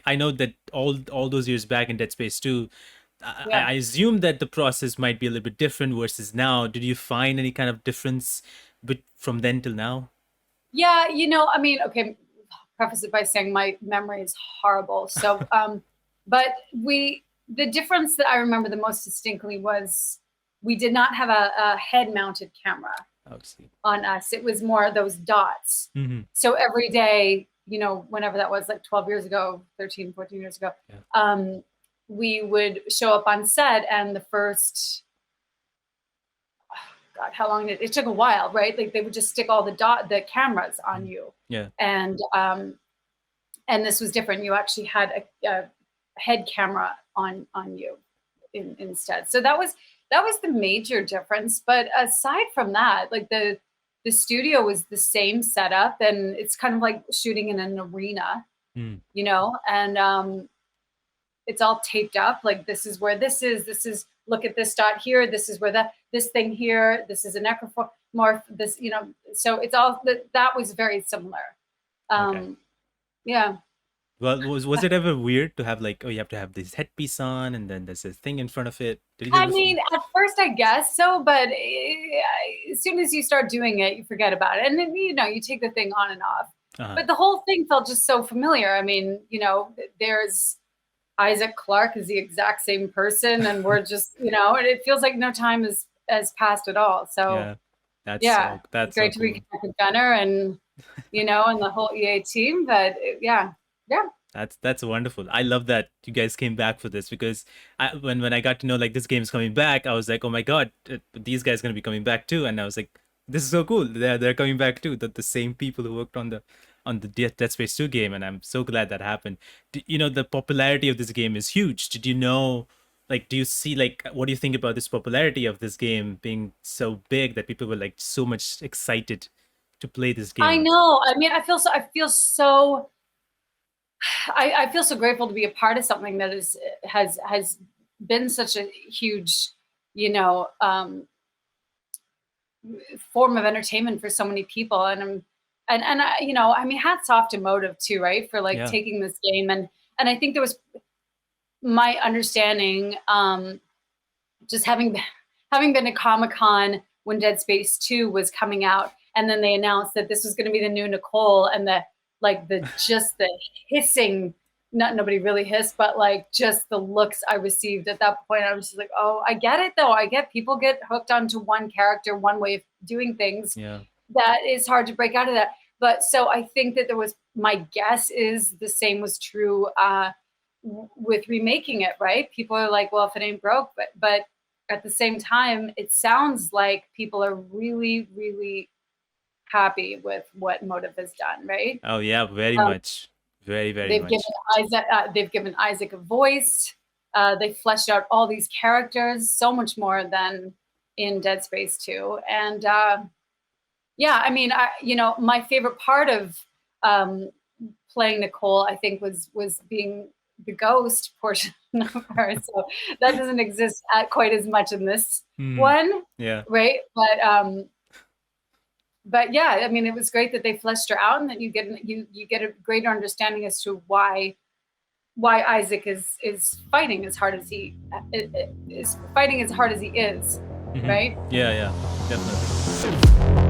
I know that all those years back in Dead Space 2, Yeah. I assume that the process might be a little bit different versus now. Did you find any kind of difference from then till now? Yeah, I mean, okay, preface it by saying my memory is horrible. So, but the difference that I remember the most distinctly was we did not have a head mounted camera Obviously. on us. It was more those dots. Hmm. So every day, whenever that was, like 12 years ago, 13, 14 years ago, Yeah. we would show up on set, and the first, God, how long it took a while, right? Like they would just stick all the cameras on Mhm. you. Yeah. And this was different. You actually had a head camera on you instead. So that was the major difference. But aside from that, like the studio was the same setup, and it's kind of like shooting in an arena, Mm. and it's all taped up. Like, this is where this is. This is, look at this dot here. This is where this thing here. This is a necromorph. This, so it's all that was very similar. Okay. Yeah. Well, was it ever weird to have like, oh, you have to have this headpiece on, and then there's this thing in front of it? Did you I ever? mean, at first, I guess so, but as soon as you start doing it, you forget about it, and then you take the thing on and off. Uh-huh. But the whole thing felt just so familiar. I mean, there's Isaac Clarke is the exact same person, and we're just, and it feels like no time has passed at all. So Yeah, that's yeah, so it's that's so great to cool. reconnect with Gunnar and the whole EA team. But yeah, yeah. That's wonderful. I love that you guys came back for this because when I got to know like this game is coming back, I was like, oh my god, these guys gonna be coming back too, and I was like, this is so cool. They're coming back too. The same people who worked on the Dead Space 2 game, and I'm so glad that happened. The popularity of this game is huge. Did you know? Like, do you see like what do you think about this popularity of this game being so big that people were like so much excited to play this I game? know. I mean, I feel so grateful to be a part of something that has been such a huge, you know, form of entertainment for so many people. And I mean, hats off to Motive too, right? For like Yeah. taking this game, and I think there was my understanding, just having been to Comic-Con when Dead Space 2 was coming out, and then they announced that this was going to be the new Nicole, and the hissing, not nobody really hissed, but like just the looks I received at that point, I was just like, oh, I get it though. I get people get hooked onto one character, one way of doing things. Yeah. That is hard to break out of that. But so I think that my guess is the same was true with remaking it, right? People are like, well, if it ain't broke, but at the same time, it sounds like people are really, really happy with what Motive has done, right? Oh yeah, very Um, much. Very, very they've given much. Isaac a voice. They fleshed out all these characters so much more than in Dead Space 2. And yeah, I mean, my favorite part of playing Nicole, I think, was being the ghost portion of her. So that doesn't exist quite as much in this Hmm. one, Yeah. right? But yeah, I mean, it was great that they fleshed her out, and that you get a greater understanding as to why Isaac is fighting as hard as he is fighting as hard as he is, Hmm. right? Yeah, yeah, definitely.